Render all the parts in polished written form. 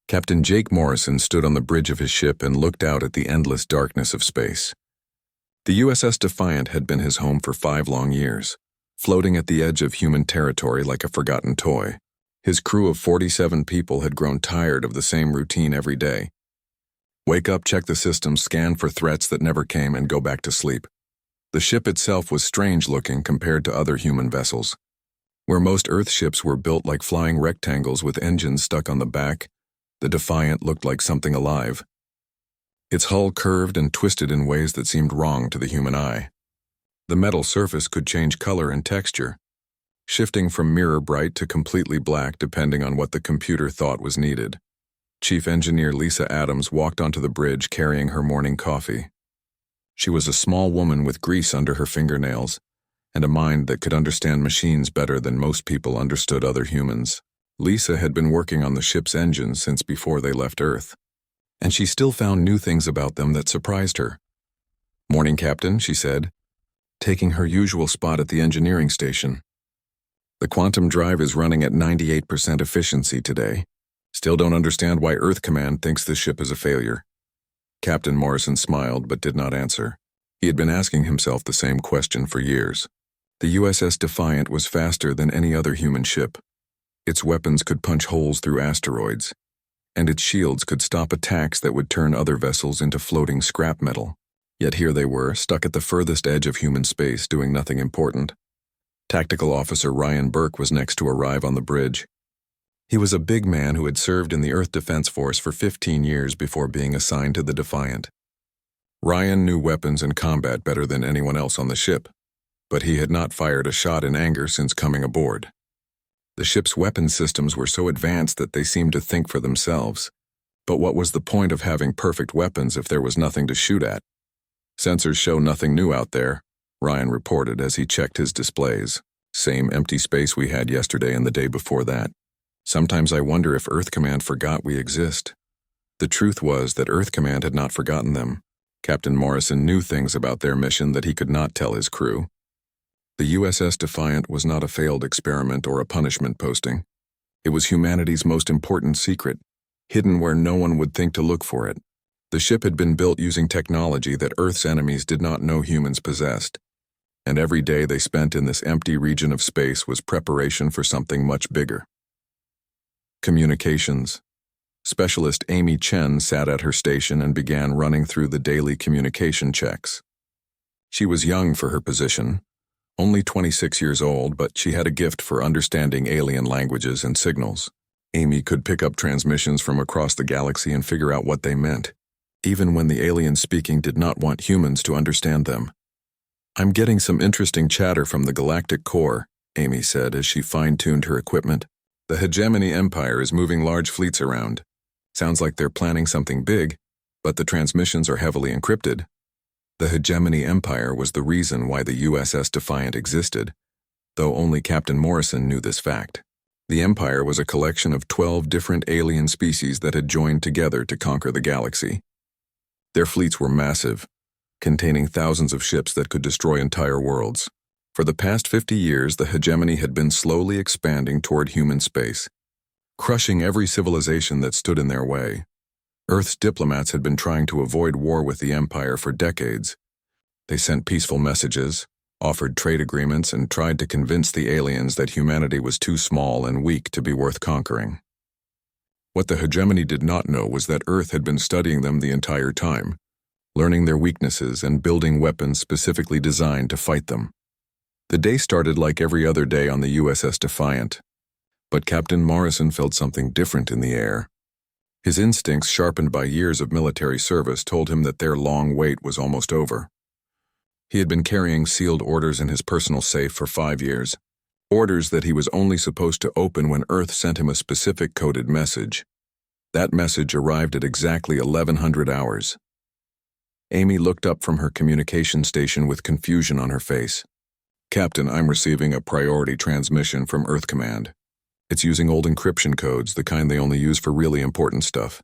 Captain Jake Morrison stood on the bridge of his ship and looked out at the endless darkness of space. The USS Defiant had been his home for 5 long years, floating at the edge of human territory like a forgotten toy. His crew of 47 people had grown tired of the same routine every day. Wake up, check the system, scan for threats that never came, and go back to sleep. The ship itself was strange-looking compared to other human vessels. Where most Earth ships were built like flying rectangles with engines stuck on the back, the Defiant looked like something alive. Its hull curved and twisted in ways that seemed wrong to the human eye. The metal surface could change color and texture, shifting from mirror bright to completely black depending on what the computer thought was needed. Chief Engineer Lisa Adams walked onto the bridge carrying her morning coffee. She was a small woman with grease under her fingernails and a mind that could understand machines better than most people understood other humans. Lisa had been working on the ship's engines since before they left Earth, and she still found new things about them that surprised her. "Morning, Captain," she said, taking her usual spot at the engineering station. "The quantum drive is running at 98% efficiency today. Still don't understand why Earth Command thinks this ship is a failure." Captain Morrison smiled but did not answer. He had been asking himself the same question for years. The USS Defiant was faster than any other human ship. Its weapons could punch holes through asteroids, and its shields could stop attacks that would turn other vessels into floating scrap metal. Yet here they were, stuck at the furthest edge of human space, doing nothing important. Tactical Officer Ryan Burke was next to arrive on the bridge. He was a big man who had served in the Earth Defense Force for 15 years before being assigned to the Defiant. Ryan knew weapons and combat better than anyone else on the ship, but he had not fired a shot in anger since coming aboard. The ship's weapon systems were so advanced that they seemed to think for themselves. But what was the point of having perfect weapons if there was nothing to shoot at? "Sensors show nothing new out there," Ryan reported as he checked his displays. "Same empty space we had yesterday and the day before that. Sometimes I wonder if Earth Command forgot we exist." The truth was that Earth Command had not forgotten them. Captain Morrison knew things about their mission that he could not tell his crew. The USS Defiant was not a failed experiment or a punishment posting. It was humanity's most important secret, hidden where no one would think to look for it. The ship had been built using technology that Earth's enemies did not know humans possessed, and every day they spent in this empty region of space was preparation for something much bigger. Communications. Specialist Amy Chen sat at her station and began running through the daily communication checks. She was young for her position, only 26 years old, but she had a gift for understanding alien languages and signals. Amy could pick up transmissions from across the galaxy and figure out what they meant, even when the aliens speaking did not want humans to understand them. "I'm getting some interesting chatter from the Galactic Core," Amy said as she fine-tuned her equipment. "The Hegemony Empire is moving large fleets around. Sounds like they're planning something big, but the transmissions are heavily encrypted." The Hegemony Empire was the reason why the USS Defiant existed, though only Captain Morrison knew this fact. The Empire was a collection of 12 different alien species that had joined together to conquer the galaxy. Their fleets were massive, containing thousands of ships that could destroy entire worlds. For the past 50 years, the Hegemony had been slowly expanding toward human space, crushing every civilization that stood in their way. Earth's diplomats had been trying to avoid war with the Empire for decades. They sent peaceful messages, offered trade agreements, and tried to convince the aliens that humanity was too small and weak to be worth conquering. What the Hegemony did not know was that Earth had been studying them the entire time, learning their weaknesses and building weapons specifically designed to fight them. The day started like every other day on the USS Defiant, but Captain Morrison felt something different in the air. His instincts, sharpened by years of military service, told him that their long wait was almost over. He had been carrying sealed orders in his personal safe for 5 years, orders that he was only supposed to open when Earth sent him a specific coded message. That message arrived at exactly 1100 hours. Amy looked up from her communication station with confusion on her face. "Captain, I'm receiving a priority transmission from Earth Command. It's using old encryption codes, the kind they only use for really important stuff."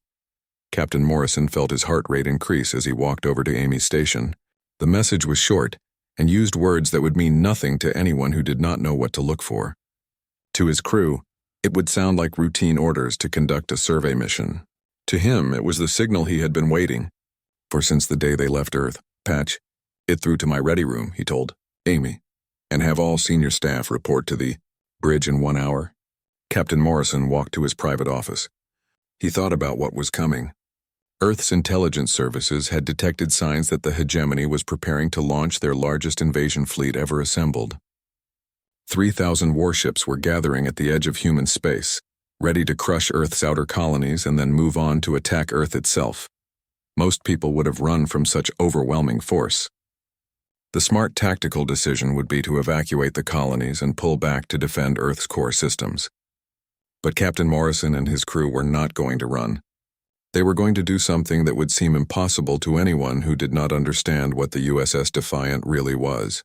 Captain Morrison felt his heart rate increase as he walked over to Amy's station. The message was short and used words that would mean nothing to anyone who did not know what to look for. To his crew, it would sound like routine orders to conduct a survey mission. To him, it was the signal he had been waiting for since the day they left Earth. "Patch it through to my ready room," he told Amy, "and have all senior staff report to the bridge in 1 hour." Captain Morrison walked to his private office. He thought about what was coming. Earth's intelligence services had detected signs that the hegemony was preparing to launch their largest invasion fleet ever assembled. 3,000 warships were gathering at the edge of human space, ready to crush Earth's outer colonies and then move on to attack Earth itself. Most people would have run from such overwhelming force. The smart tactical decision would be to evacuate the colonies and pull back to defend Earth's core systems. But Captain Morrison and his crew were not going to run. They were going to do something that would seem impossible to anyone who did not understand what the USS Defiant really was.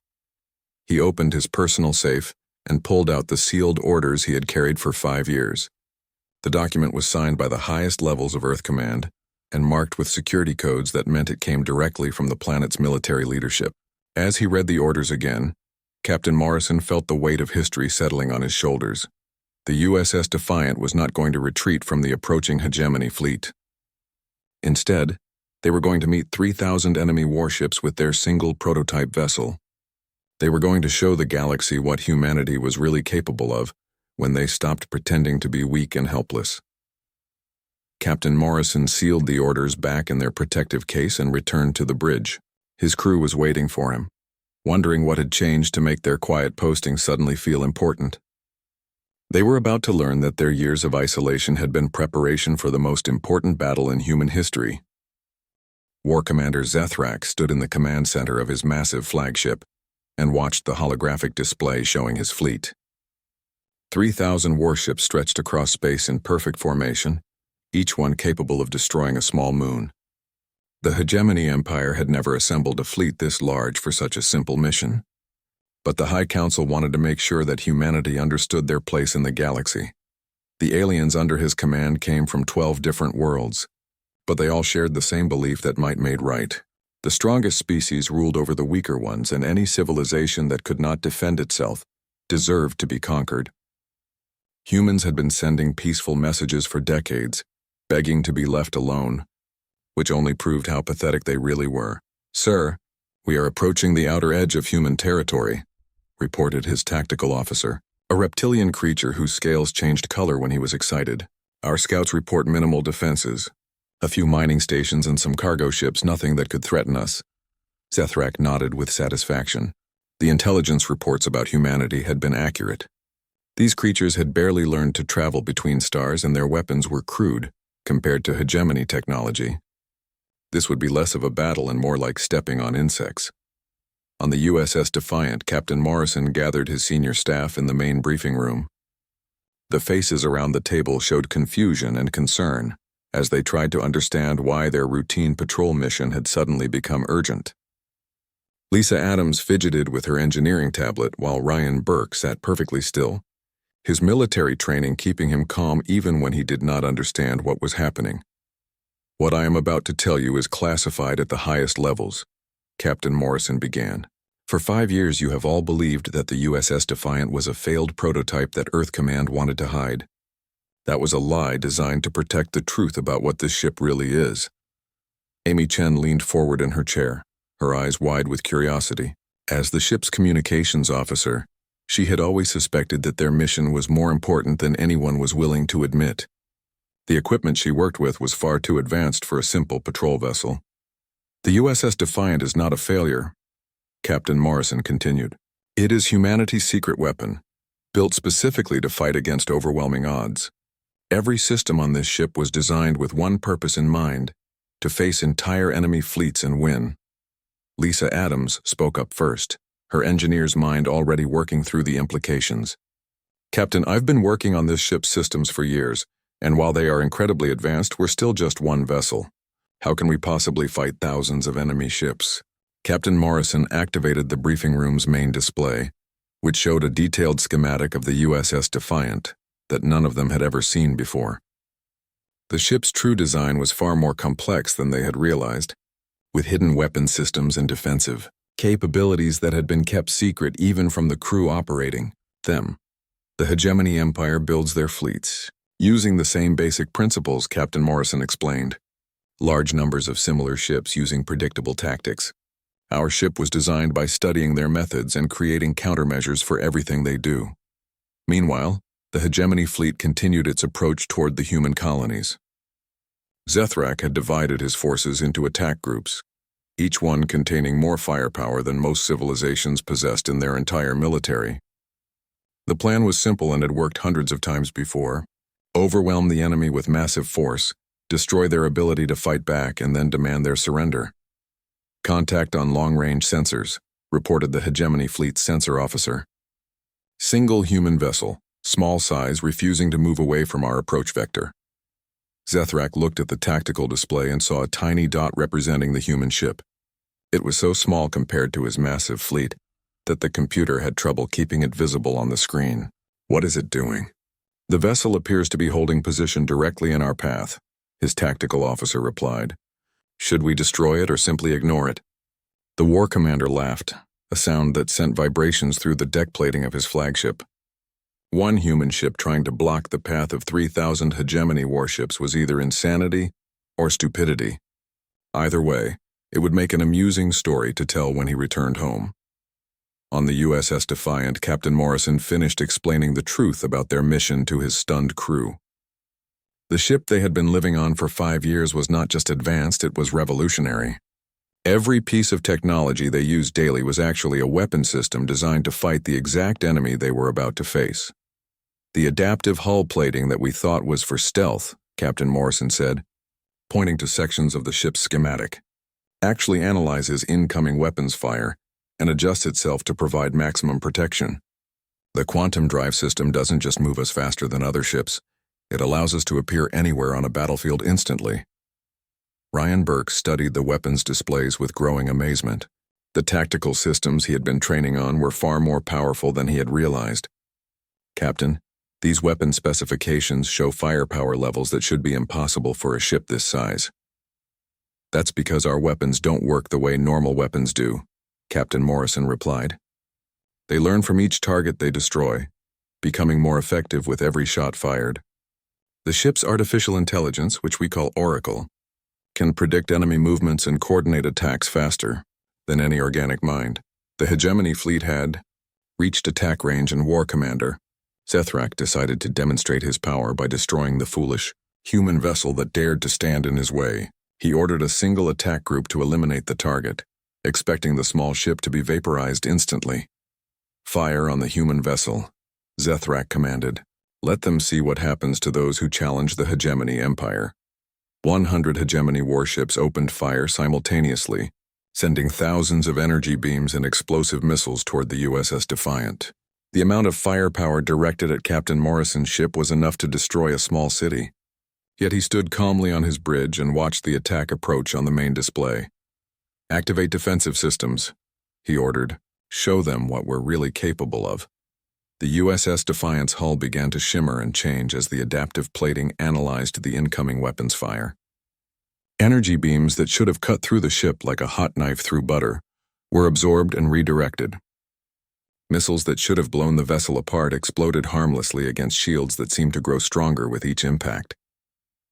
He opened his personal safe and pulled out the sealed orders he had carried for 5 years. The document was signed by the highest levels of Earth Command and marked with security codes that meant it came directly from the planet's military leadership. As he read the orders again, Captain Morrison felt the weight of history settling on his shoulders. The USS Defiant was not going to retreat from the approaching hegemony fleet. Instead, they were going to meet 3,000 enemy warships with their single prototype vessel. They were going to show the galaxy what humanity was really capable of when they stopped pretending to be weak and helpless. Captain Morrison sealed the orders back in their protective case and returned to the bridge. His crew was waiting for him, wondering what had changed to make their quiet posting suddenly feel important. They were about to learn that their years of isolation had been preparation for the most important battle in human history. War Commander Zethrak stood in the command center of his massive flagship and watched the holographic display showing his fleet. 3,000 warships stretched across space in perfect formation, each one capable of destroying a small moon. The Hegemony Empire had never assembled a fleet this large for such a simple mission. But the High Council wanted to make sure that humanity understood their place in the galaxy. The aliens under his command came from 12 different worlds, but they all shared the same belief that might made right. The strongest species ruled over the weaker ones, and any civilization that could not defend itself deserved to be conquered. Humans had been sending peaceful messages for decades, begging to be left alone, which only proved how pathetic they really were. "Sir, we are approaching the outer edge of human territory," reported his tactical officer, a reptilian creature whose scales changed color when he was excited. "Our scouts report minimal defenses. A few mining stations and some cargo ships, nothing that could threaten us." Zethrak nodded with satisfaction. The intelligence reports about humanity had been accurate. These creatures had barely learned to travel between stars, and their weapons were crude compared to hegemony technology. This would be less of a battle and more like stepping on insects. On the USS Defiant, Captain Morrison gathered his senior staff in the main briefing room. The faces around the table showed confusion and concern as they tried to understand why their routine patrol mission had suddenly become urgent. Lisa Adams fidgeted with her engineering tablet while Ryan Burke sat perfectly still, his military training keeping him calm even when he did not understand what was happening. "What I am about to tell you is classified at the highest levels," Captain Morrison began. "For 5 years you have all believed that the USS Defiant was a failed prototype that Earth Command wanted to hide. That was a lie designed to protect the truth about what this ship really is." Amy Chen leaned forward in her chair, her eyes wide with curiosity. As the ship's communications officer, she had always suspected that their mission was more important than anyone was willing to admit. The equipment she worked with was far too advanced for a simple patrol vessel. "The USS Defiant is not a failure," Captain Morrison continued. "It is humanity's secret weapon, built specifically to fight against overwhelming odds. Every system on this ship was designed with one purpose in mind: to face entire enemy fleets and win." Lisa Adams spoke up first, her engineer's mind already working through the implications. "Captain, I've been working on this ship's systems for years, and while they are incredibly advanced, we're still just one vessel. How can we possibly fight thousands of enemy ships?" Captain Morrison activated the briefing room's main display, which showed a detailed schematic of the USS Defiant that none of them had ever seen before. The ship's true design was far more complex than they had realized, with hidden weapon systems and defensive capabilities that had been kept secret even from the crew operating them. The Hegemony Empire builds their fleets Using the same basic principles, Captain Morrison explained. Large numbers of similar ships using predictable tactics. Our ship was designed by studying their methods and creating countermeasures for everything they do. Meanwhile, the hegemony fleet continued its approach toward the human colonies. Zethrak had divided his forces into attack groups, each one containing more firepower than most civilizations possessed in their entire military. The plan was simple and had worked hundreds of times before. Overwhelm the enemy with massive force, destroy their ability to fight back, and then demand their surrender. Contact on long-range sensors, reported the hegemony fleet's sensor officer. Single human vessel, small size, refusing to move away from our approach vector. Zethrak looked at the tactical display and saw a tiny dot representing the human ship. It was so small compared to his massive fleet that the computer had trouble keeping it visible on the screen. What is it doing? The vessel appears to be holding position directly in our path, his tactical officer replied. Should we destroy it or simply ignore it? The war commander laughed, a sound that sent vibrations through the deck plating of his flagship. One human ship trying to block the path of 3,000 hegemony warships was either insanity or stupidity. Either way, it would make an amusing story to tell when he returned home. On the USS Defiant, Captain Morrison finished explaining the truth about their mission to his stunned crew. The ship they had been living on for 5 years was not just advanced, it was revolutionary. Every piece of technology they used daily was actually a weapon system designed to fight the exact enemy they were about to face. The adaptive hull plating that we thought was for stealth, Captain Morrison said, pointing to sections of the ship's schematic, actually analyzes incoming weapons fire and adjusts itself to provide maximum protection. The quantum drive system doesn't just move us faster than other ships, it allows us to appear anywhere on a battlefield instantly. Ryan Burke studied the weapons displays with growing amazement. The tactical systems he had been training on were far more powerful than he had realized. Captain, these weapon specifications show firepower levels that should be impossible for a ship this size. That's because our weapons don't work the way normal weapons do, Captain Morrison replied. They learn from each target they destroy, becoming more effective with every shot fired. The ship's artificial intelligence, which we call Oracle, can predict enemy movements and coordinate attacks faster than any organic mind. The hegemony fleet had reached attack range, and War Commander Zethrak decided to demonstrate his power by destroying the foolish human vessel that dared to stand in his way. He ordered a single attack group to eliminate the target, expecting the small ship to be vaporized instantly. Fire on the human vessel, Zethrak commanded. Let them see what happens to those who challenge the hegemony empire. 100 hegemony warships opened fire simultaneously, sending thousands of energy beams and explosive missiles toward the USS Defiant. The amount of firepower directed at Captain Morrison's ship was enough to destroy a small city. Yet he stood calmly on his bridge and watched the attack approach on the main display. Activate defensive systems, he ordered. Show them what we're really capable of. The USS Defiant's hull began to shimmer and change as the adaptive plating analyzed the incoming weapons fire. Energy beams that should have cut through the ship like a hot knife through butter were absorbed and redirected. Missiles that should have blown the vessel apart exploded harmlessly against shields that seemed to grow stronger with each impact.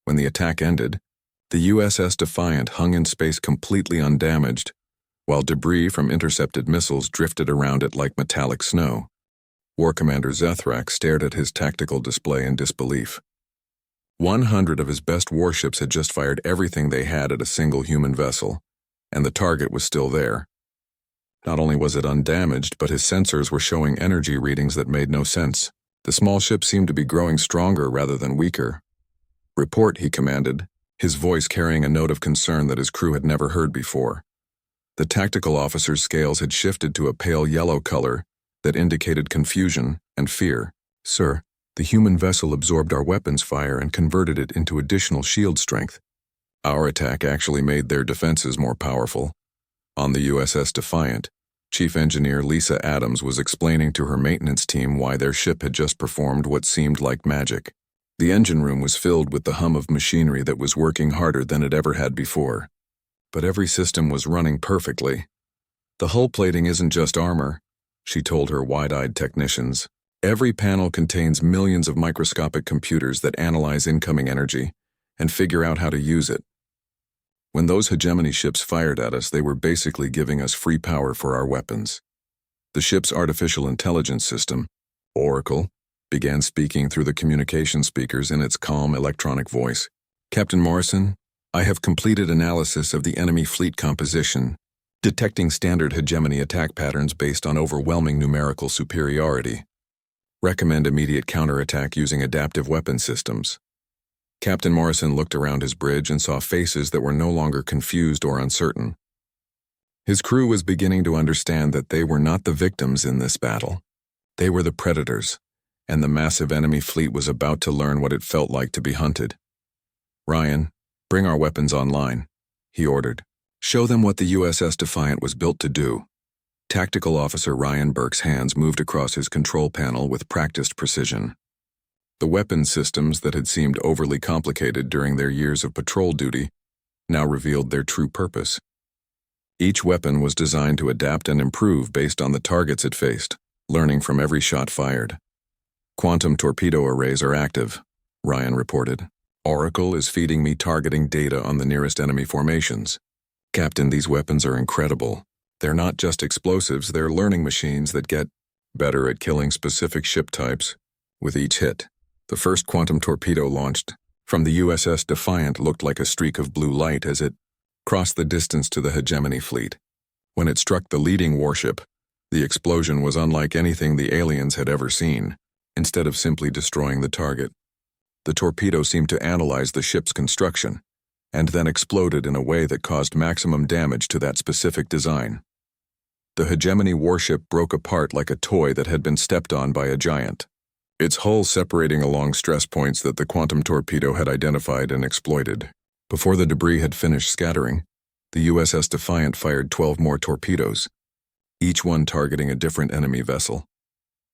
When the attack ended, the USS Defiant hung in space completely undamaged, while debris from intercepted missiles drifted around it like metallic snow. War Commander Zethrak stared at his tactical display in disbelief. 100 of his best warships had just fired everything they had at a single human vessel, and the target was still there. Not only was it undamaged, but his sensors were showing energy readings that made no sense. The small ship seemed to be growing stronger rather than weaker. Report, he commanded, his voice carrying a note of concern that his crew had never heard before. The tactical officer's scales had shifted to a pale yellow color that indicated confusion and fear. Sir, the human vessel absorbed our weapons fire and converted it into additional shield strength. Our attack actually made their defenses more powerful. On the USS Defiant, Chief Engineer Lisa Adams was explaining to her maintenance team why their ship had just performed what seemed like magic. The engine room was filled with the hum of machinery that was working harder than it ever had before. But every system was running perfectly. The hull plating isn't just armor, she told her wide-eyed technicians. Every panel contains millions of microscopic computers that analyze incoming energy and figure out how to use it. When those hegemony ships fired at us, they were basically giving us free power for our weapons. The ship's artificial intelligence system, Oracle, began speaking through the communication speakers in its calm electronic voice. Captain Morrison, I have completed analysis of the enemy fleet composition, detecting standard hegemony attack patterns based on overwhelming numerical superiority. Recommend immediate counterattack using adaptive weapon systems. Captain Morrison looked around his bridge and saw faces that were no longer confused or uncertain. His crew was beginning to understand that they were not the victims in this battle. They were the predators, and the massive enemy fleet was about to learn what it felt like to be hunted. Ryan, bring our weapons online, he ordered. Show them what the USS Defiant was built to do. Tactical Officer Ryan Burke's hands moved across his control panel with practiced precision. The weapon systems that had seemed overly complicated during their years of patrol duty now revealed their true purpose. Each weapon was designed to adapt and improve based on the targets it faced, learning from every shot fired. Quantum torpedo arrays are active, Ryan reported. Oracle is feeding me targeting data on the nearest enemy formations. Captain, these weapons are incredible. They're not just explosives, they're learning machines that get better at killing specific ship types with each hit. The first quantum torpedo launched from the USS Defiant looked like a streak of blue light as it crossed the distance to the hegemony fleet. When it struck the leading warship, the explosion was unlike anything the aliens had ever seen. Instead of simply destroying the target, the torpedo seemed to analyze the ship's construction, and then exploded in a way that caused maximum damage to that specific design. The hegemony warship broke apart like a toy that had been stepped on by a giant, its hull separating along stress points that the quantum torpedo had identified and exploited. Before the debris had finished scattering, the USS Defiant fired 12 more torpedoes, each one targeting a different enemy vessel.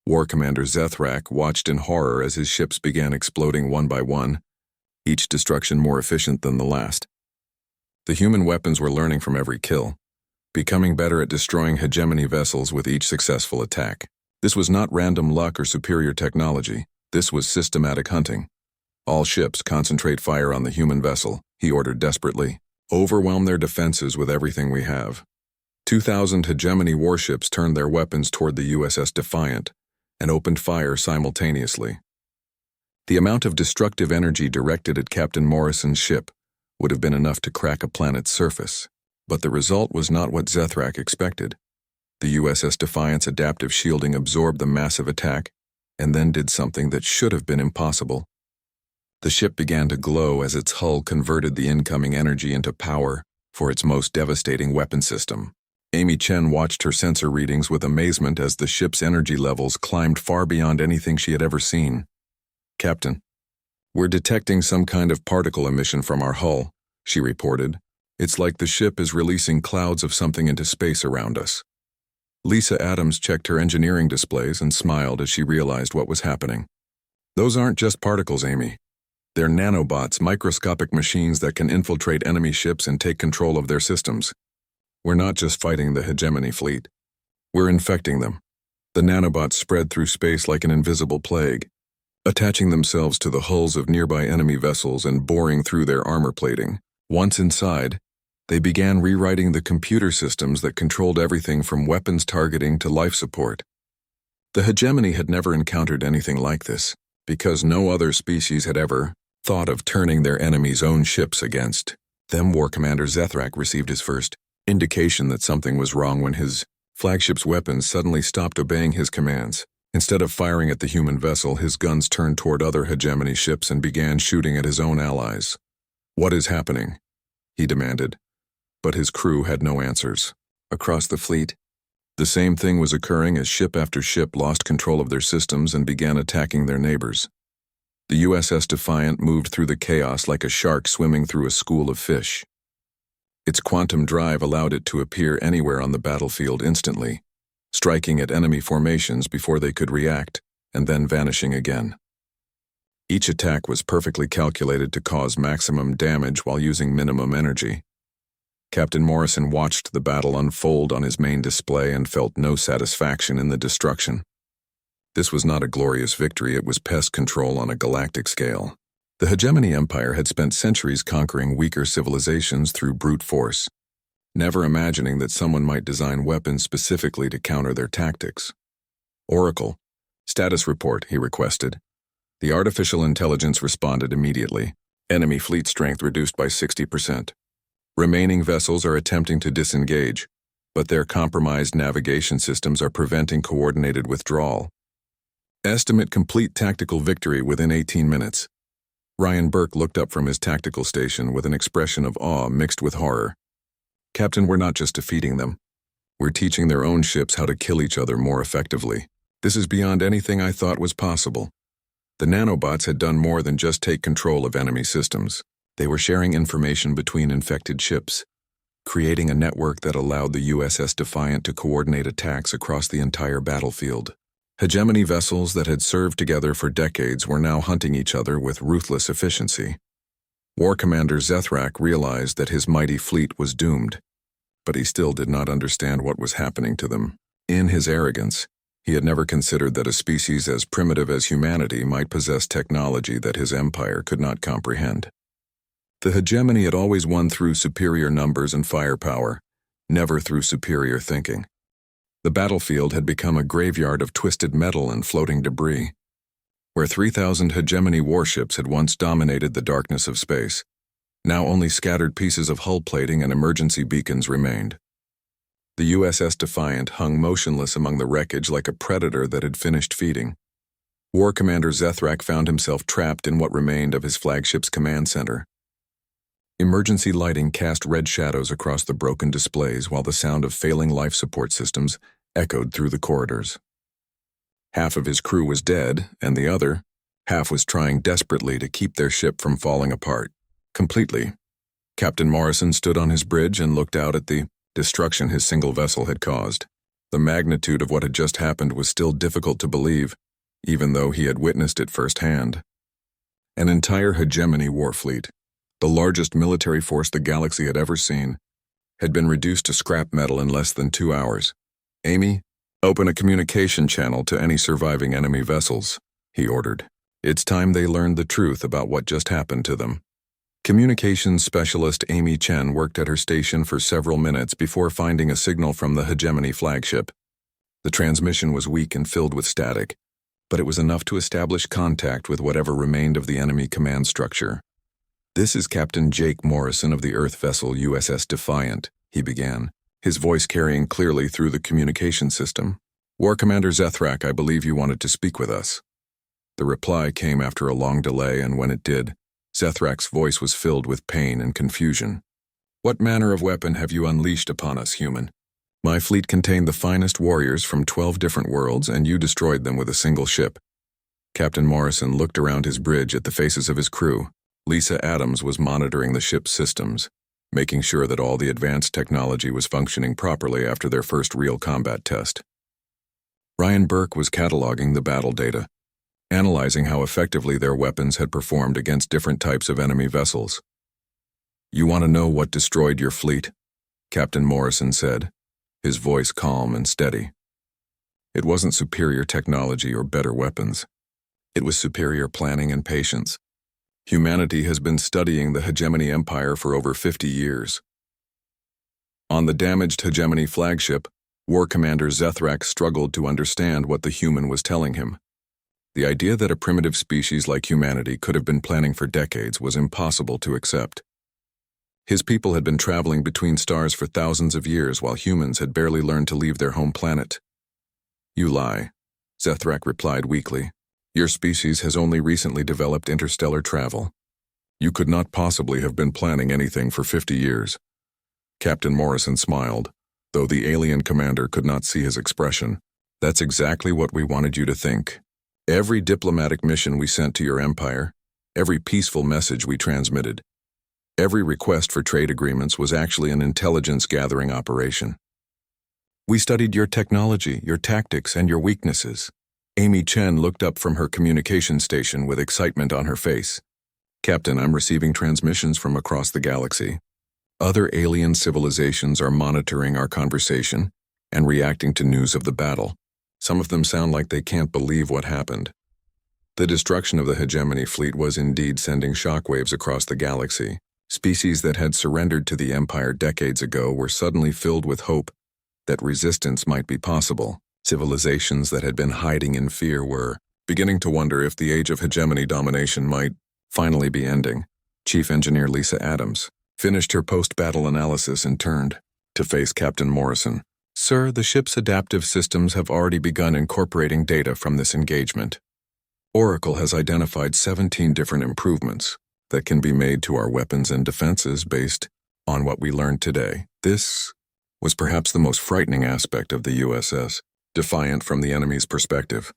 War Commander Zethrak watched in horror as his ships began exploding one by one, each destruction more efficient than the last. The human weapons were learning from every kill, becoming better at destroying hegemony vessels with each successful attack. This was not random luck or superior technology. This was systematic hunting. All ships concentrate fire on the human vessel, he ordered desperately. Overwhelm their defenses with everything we have. 2,000 hegemony warships turned their weapons toward the USS Defiant and opened fire simultaneously. The amount of destructive energy directed at Captain Morrison's ship would have been enough to crack a planet's surface, but the result was not what Zethrak expected. The USS Defiant's adaptive shielding absorbed the massive attack and then did something that should have been impossible. The ship began to glow as its hull converted the incoming energy into power for its most devastating weapon system. Amy Chen watched her sensor readings with amazement as the ship's energy levels climbed far beyond anything she had ever seen. Captain, we're detecting some kind of particle emission from our hull, she reported. It's like the ship is releasing clouds of something into space around us. Lisa Adams checked her engineering displays and smiled as she realized what was happening. Those aren't just particles, Amy. They're nanobots, microscopic machines that can infiltrate enemy ships and take control of their systems. We're not just fighting the hegemony fleet. We're infecting them. The nanobots spread through space like an invisible plague, attaching themselves to the hulls of nearby enemy vessels and boring through their armor plating. Once inside, they began rewriting the computer systems that controlled everything from weapons targeting to life support. The hegemony had never encountered anything like this, because no other species had ever thought of turning their enemy's own ships against them. War Commander Zethrak received his first indication that something was wrong when his flagship's weapons suddenly stopped obeying his commands. Instead of firing at the human vessel, his guns turned toward other hegemony ships and began shooting at his own allies. What is happening? He demanded. But his crew had no answers. Across the fleet, the same thing was occurring as ship after ship lost control of their systems and began attacking their neighbors. The USS Defiant moved through the chaos like a shark swimming through a school of fish. Its quantum drive allowed it to appear anywhere on the battlefield instantly, striking at enemy formations before they could react, and then vanishing again. Each attack was perfectly calculated to cause maximum damage while using minimum energy. Captain Morrison watched the battle unfold on his main display and felt no satisfaction in the destruction. This was not a glorious victory, it was pest control on a galactic scale. The Hegemony Empire had spent centuries conquering weaker civilizations through brute force, never imagining that someone might design weapons specifically to counter their tactics. Oracle, status report, he requested. The artificial intelligence responded immediately. Enemy fleet strength reduced by 60%. Remaining vessels are attempting to disengage, but their compromised navigation systems are preventing coordinated withdrawal. Estimate complete tactical victory within 18 minutes. Ryan Burke looked up from his tactical station with an expression of awe mixed with horror. Captain, we're not just defeating them. We're teaching their own ships how to kill each other more effectively. This is beyond anything I thought was possible. The nanobots had done more than just take control of enemy systems. They were sharing information between infected ships, creating a network that allowed the USS Defiant to coordinate attacks across the entire battlefield. Hegemony vessels that had served together for decades were now hunting each other with ruthless efficiency. War Commander Zethrak realized that his mighty fleet was doomed, but he still did not understand what was happening to them. In his arrogance, he had never considered that a species as primitive as humanity might possess technology that his empire could not comprehend. The hegemony had always won through superior numbers and firepower, never through superior thinking. The battlefield had become a graveyard of twisted metal and floating debris. Where 3,000 hegemony warships had once dominated the darkness of space, now only scattered pieces of hull plating and emergency beacons remained. The USS Defiant hung motionless among the wreckage like a predator that had finished feeding. War Commander Zethrak found himself trapped in what remained of his flagship's command center. Emergency lighting cast red shadows across the broken displays while the sound of failing life support systems echoed through the corridors. Half of his crew was dead, and the other half was trying desperately to keep their ship from falling apart. Completely. Captain Morrison stood on his bridge and looked out at the destruction his single vessel had caused. The magnitude of what had just happened was still difficult to believe, even though he had witnessed it firsthand. An entire hegemony war fleet, the largest military force the galaxy had ever seen, had been reduced to scrap metal in less than 2 hours. Amy, open a communication channel to any surviving enemy vessels, he ordered. It's time they learned the truth about what just happened to them. Communications specialist Amy Chen worked at her station for several minutes before finding a signal from the hegemony flagship. The transmission was weak and filled with static, but it was enough to establish contact with whatever remained of the enemy command structure. This is Captain Jake Morrison of the Earth vessel USS Defiant, he began, his voice carrying clearly through the communication system. War Commander Zethrak, I believe you wanted to speak with us. The reply came after a long delay, and when it did, Zethrak's voice was filled with pain and confusion. What manner of weapon have you unleashed upon us, human? My fleet contained the finest warriors from 12 different worlds, and you destroyed them with a single ship. Captain Morrison looked around his bridge at the faces of his crew. Lisa Adams was monitoring the ship's systems, making sure that all the advanced technology was functioning properly after their first real combat test. Ryan Burke was cataloging the battle data, analyzing how effectively their weapons had performed against different types of enemy vessels. You want to know what destroyed your fleet? Captain Morrison said, his voice calm and steady. It wasn't superior technology or better weapons. It was superior planning and patience. Humanity has been studying the Hegemony Empire for over 50 years. On the damaged Hegemony flagship, War Commander Zethrak struggled to understand what the human was telling him. The idea that a primitive species like humanity could have been planning for decades was impossible to accept. His people had been traveling between stars for thousands of years while humans had barely learned to leave their home planet. You lie, Zethrak replied weakly. Your species has only recently developed interstellar travel. You could not possibly have been planning anything for 50 years. Captain Morrison smiled, though the alien commander could not see his expression. That's exactly what we wanted you to think. Every diplomatic mission we sent to your empire, every peaceful message we transmitted, every request for trade agreements was actually an intelligence-gathering operation. We studied your technology, your tactics, and your weaknesses. Amy Chen looked up from her communication station with excitement on her face. Captain, I'm receiving transmissions from across the galaxy. Other alien civilizations are monitoring our conversation and reacting to news of the battle. Some of them sound like they can't believe what happened. The destruction of the hegemony fleet was indeed sending shockwaves across the galaxy. Species that had surrendered to the Empire decades ago were suddenly filled with hope that resistance might be possible. Civilizations that had been hiding in fear were beginning to wonder if the age of hegemony domination might finally be ending. Chief Engineer Lisa Adams finished her post-battle analysis and turned to face Captain Morrison. "Sir, the ship's adaptive systems have already begun incorporating data from this engagement. Oracle has identified 17 different improvements that can be made to our weapons and defenses based on what we learned today." This was perhaps the most frightening aspect of the USS, Defiant from the enemy's perspective.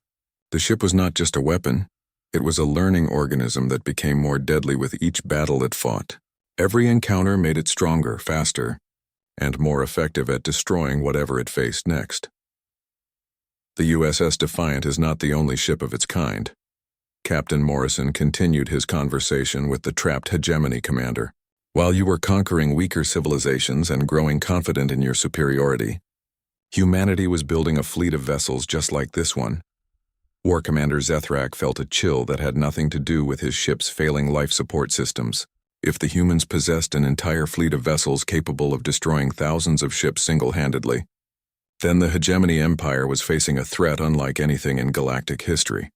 The ship was not just a weapon, it was a learning organism that became more deadly with each battle it fought. Every encounter made it stronger, faster, and more effective at destroying whatever it faced next. The USS Defiant is not the only ship of its kind. Captain Morrison continued his conversation with the trapped hegemony commander. "While you were conquering weaker civilizations and growing confident in your superiority, humanity was building a fleet of vessels just like this one." War Commander Zethrak felt a chill that had nothing to do with his ship's failing life support systems. If the humans possessed an entire fleet of vessels capable of destroying thousands of ships single-handedly, then the hegemony empire was facing a threat unlike anything in galactic history.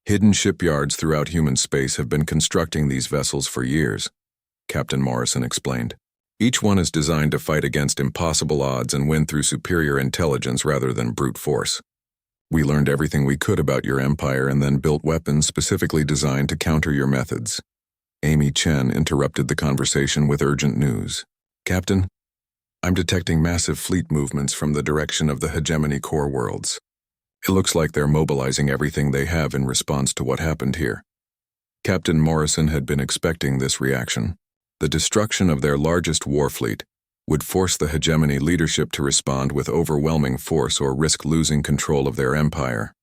Hidden shipyards throughout human space have been constructing these vessels for years, Captain Morrison explained. Each one is designed to fight against impossible odds and win through superior intelligence rather than brute force. We learned everything we could about your empire and then built weapons specifically designed to counter your methods. Amy Chen interrupted the conversation with urgent news. "Captain, I'm detecting massive fleet movements from the direction of the hegemony core worlds. It looks like they're mobilizing everything they have in response to what happened here." Captain Morrison had been expecting this reaction. The destruction of their largest war fleet would force the hegemony leadership to respond with overwhelming force or risk losing control of their empire.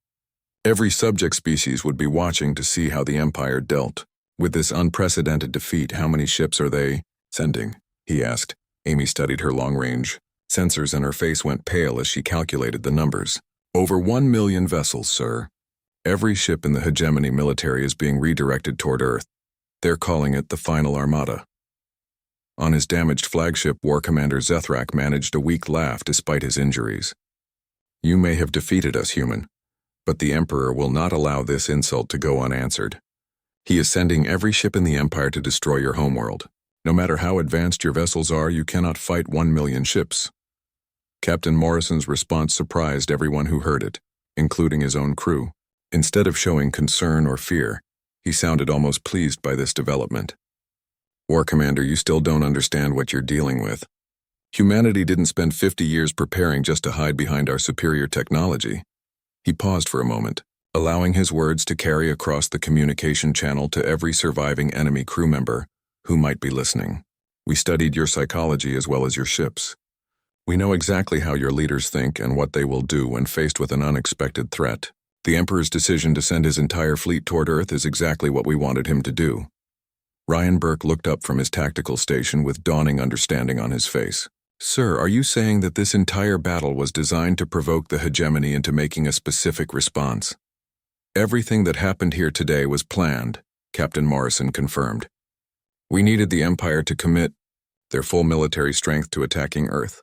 Every subject species would be watching to see how the empire dealt. "With this unprecedented defeat, how many ships are they sending?" he asked. Amy studied her long-range sensors and her face went pale as she calculated the numbers. "Over 1 million vessels, sir. Every ship in the hegemony military is being redirected toward Earth. They're calling it the Final Armada." On his damaged flagship, War Commander Zethrak managed a weak laugh despite his injuries. "You may have defeated us, human, but the Emperor will not allow this insult to go unanswered. He is sending every ship in the Empire to destroy your homeworld. No matter how advanced your vessels are, you cannot fight 1 million ships." Captain Morrison's response surprised everyone who heard it, including his own crew. Instead of showing concern or fear, he sounded almost pleased by this development. "War Commander, you still don't understand what you're dealing with. Humanity didn't spend 50 years preparing just to hide behind our superior technology." He paused for a moment, allowing his words to carry across the communication channel to every surviving enemy crew member who might be listening. "We studied your psychology as well as your ships. We know exactly how your leaders think and what they will do when faced with an unexpected threat. The Emperor's decision to send his entire fleet toward Earth is exactly what we wanted him to do." Ryan Burke looked up from his tactical station with dawning understanding on his face. "Sir, are you saying that this entire battle was designed to provoke the hegemony into making a specific response?" "Everything that happened here today was planned," Captain Morrison confirmed. "We needed the Empire to commit their full military strength to attacking Earth.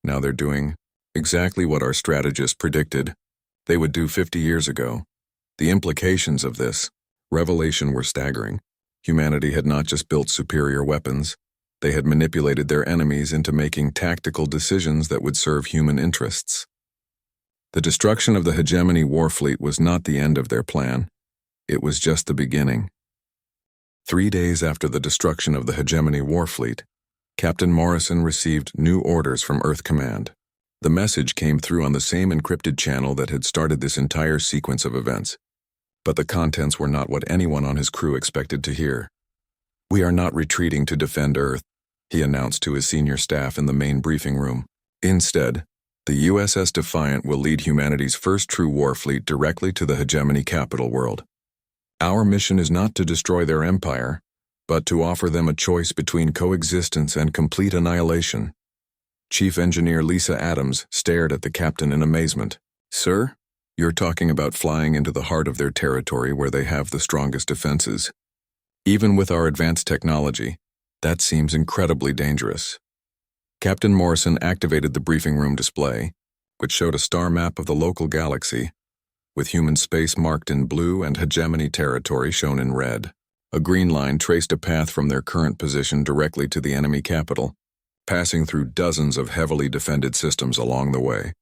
Now they're doing exactly what our strategists predicted they would do 50 years ago. The implications of this revelation were staggering. Humanity had not just built superior weapons, they had manipulated their enemies into making tactical decisions that would serve human interests. The destruction of the hegemony war fleet was not the end of their plan, it was just the beginning." 3 days after the destruction of the hegemony war fleet, Captain Morrison received new orders from Earth Command. The message came through on the same encrypted channel that had started this entire sequence of events. But the contents were not what anyone on his crew expected to hear. "We are not retreating to defend Earth," he announced to his senior staff in the main briefing room. "Instead, the USS Defiant will lead humanity's first true war fleet directly to the hegemony capital world. Our mission is not to destroy their empire, but to offer them a choice between coexistence and complete annihilation." Chief Engineer Lisa Adams stared at the captain in amazement. Sir, you're talking about flying into the heart of their territory where they have the strongest defenses. Even with our advanced technology, that seems incredibly dangerous. Captain Morrison activated the briefing room display, which showed a star map of the local galaxy, with human space marked in blue and hegemony territory shown in red. A green line traced a path from their current position directly to the enemy capital, passing through dozens of heavily defended systems along the way.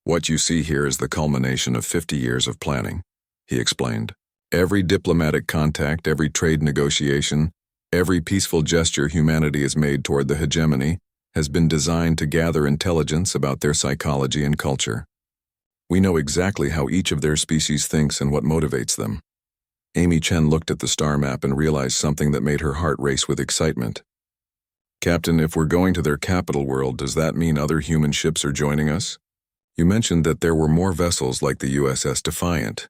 What you see here is the culmination of 50 years of planning, he explained. Every diplomatic contact, every trade negotiation, every peaceful gesture humanity has made toward the hegemony has been designed to gather intelligence about their psychology and culture. We know exactly how each of their species thinks and what motivates them. Amy Chen looked at the star map and realized something that made her heart race with excitement. Captain, if we're going to their capital world, does that mean other human ships are joining us? You mentioned that there were more vessels like the USS Defiant.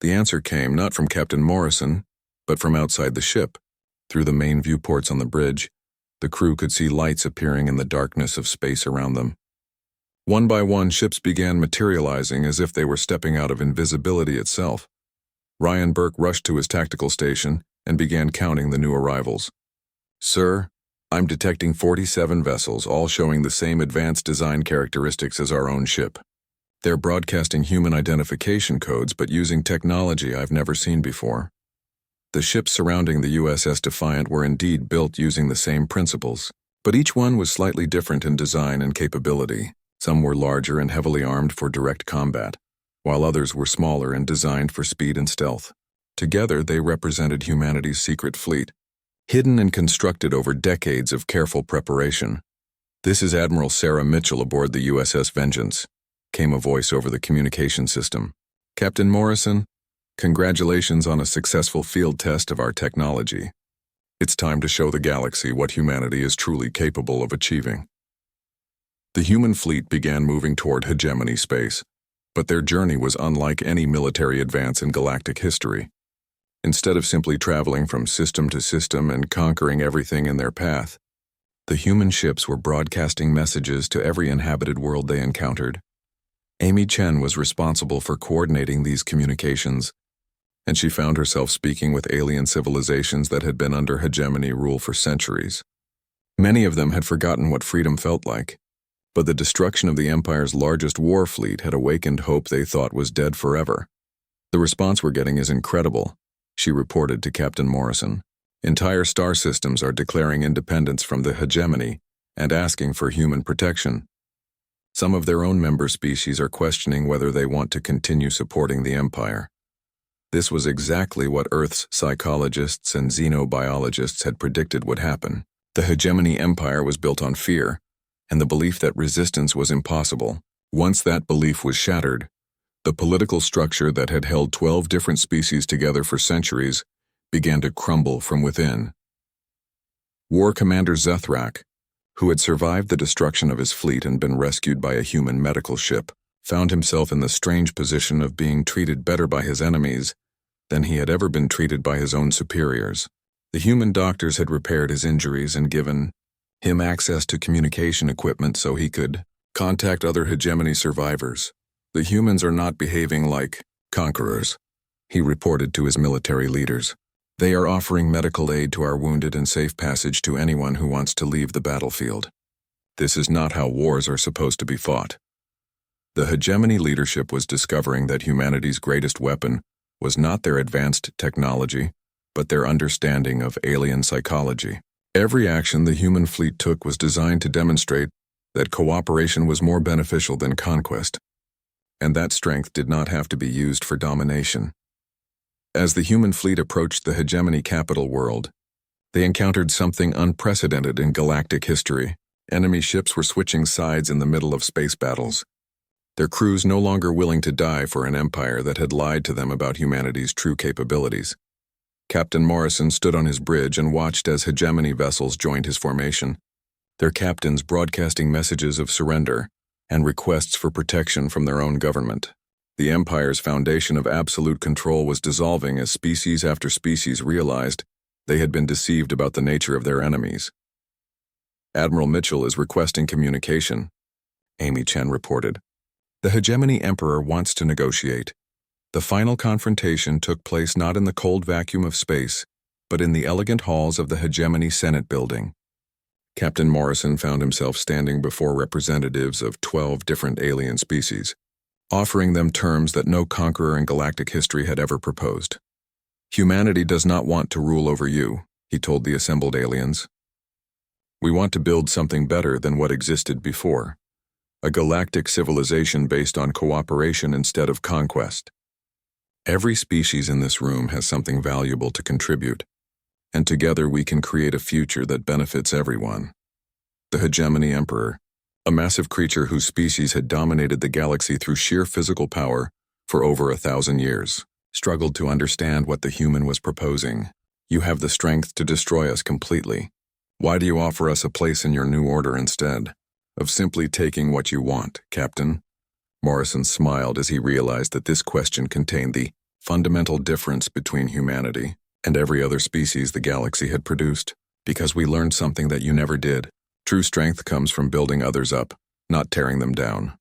The answer came not from Captain Morrison, but from outside the ship. Through the main viewports on the bridge, the crew could see lights appearing in the darkness of space around them. One by one, ships began materializing as if they were stepping out of invisibility itself. Ryan Burke rushed to his tactical station and began counting the new arrivals. Sir, I'm detecting 47 vessels, all showing the same advanced design characteristics as our own ship. They're broadcasting human identification codes, but using technology I've never seen before. The ships surrounding the USS Defiant were indeed built using the same principles, but each one was slightly different in design and capability. Some were larger and heavily armed for direct combat, while others were smaller and designed for speed and stealth. Together, they represented humanity's secret fleet, hidden and constructed over decades of careful preparation. This is Admiral Sarah Mitchell aboard the USS Vengeance, came a voice over the communication system. Captain Morrison, congratulations on a successful field test of our technology. It's time to show the galaxy what humanity is truly capable of achieving. The human fleet began moving toward hegemony space, but their journey was unlike any military advance in galactic history. Instead of simply traveling from system to system and conquering everything in their path, the human ships were broadcasting messages to every inhabited world they encountered. Amy Chen was responsible for coordinating these communications, and she found herself speaking with alien civilizations that had been under hegemony rule for centuries. Many of them had forgotten what freedom felt like, but the destruction of the Empire's largest war fleet had awakened hope they thought was dead forever. The response we're getting is incredible, she reported to Captain Morrison. Entire star systems are declaring independence from the hegemony and asking for human protection. Some of their own member species are questioning whether they want to continue supporting the Empire. This was exactly what Earth's psychologists and xenobiologists had predicted would happen. The hegemony empire was built on fear, and the belief that resistance was impossible. Once that belief was shattered, the political structure that had held 12 different species together for centuries began to crumble from within. War Commander Zethrak, who had survived the destruction of his fleet and been rescued by a human medical ship, found himself in the strange position of being treated better by his enemies than he had ever been treated by his own superiors. The human doctors had repaired his injuries and given him access to communication equipment so he could contact other hegemony survivors. The humans are not behaving like conquerors, he reported to his military leaders. They are offering medical aid to our wounded and safe passage to anyone who wants to leave the battlefield. This is not how wars are supposed to be fought. The hegemony leadership was discovering that humanity's greatest weapon was not their advanced technology, but their understanding of alien psychology. Every action the human fleet took was designed to demonstrate that cooperation was more beneficial than conquest, and that strength did not have to be used for domination. As the human fleet approached the hegemony capital world, they encountered something unprecedented in galactic history. Enemy ships were switching sides in the middle of space battles, their crews no longer willing to die for an empire that had lied to them about humanity's true capabilities. Captain Morrison stood on his bridge and watched as hegemony vessels joined his formation, their captains broadcasting messages of surrender and requests for protection from their own government. The Empire's foundation of absolute control was dissolving as species after species realized they had been deceived about the nature of their enemies. Admiral Mitchell is requesting communication, Amy Chen reported. The hegemony emperor wants to negotiate. The final confrontation took place not in the cold vacuum of space, but in the elegant halls of the hegemony Senate building. Captain Morrison found himself standing before representatives of 12 different alien species, offering them terms that no conqueror in galactic history had ever proposed. Humanity does not want to rule over you, he told the assembled aliens. We want to build something better than what existed before, a galactic civilization based on cooperation instead of conquest. Every species in this room has something valuable to contribute, and together we can create a future that benefits everyone. The hegemony emperor, a massive creature whose species had dominated the galaxy through sheer physical power for over 1,000 years, struggled to understand what the human was proposing. You have the strength to destroy us completely. Why do you offer us a place in your new order instead of simply taking what you want, Captain? Morrison smiled as he realized that this question contained the fundamental difference between humanity and every other species the galaxy had produced, because we learned something that you never did. True strength comes from building others up, not tearing them down.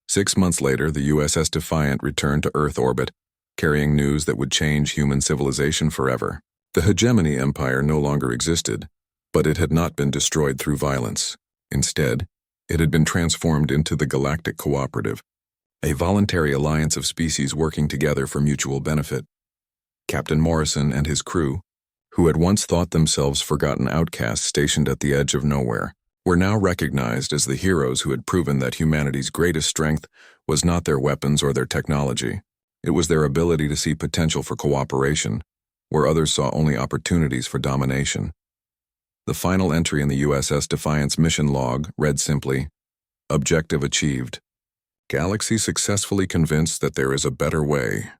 6 months later, the USS Defiant returned to Earth orbit, carrying news that would change human civilization forever. The hegemony empire no longer existed, but it had not been destroyed through violence. Instead, it had been transformed into the Galactic Cooperative, a voluntary alliance of species working together for mutual benefit. Captain Morrison and his crew, who had once thought themselves forgotten outcasts stationed at the edge of nowhere, were now recognized as the heroes who had proven that humanity's greatest strength was not their weapons or their technology. It was their ability to see potential for cooperation, where others saw only opportunities for domination. The final entry in the USS Defiant's mission log read simply, "Objective achieved. Galaxy successfully convinced that there is a better way."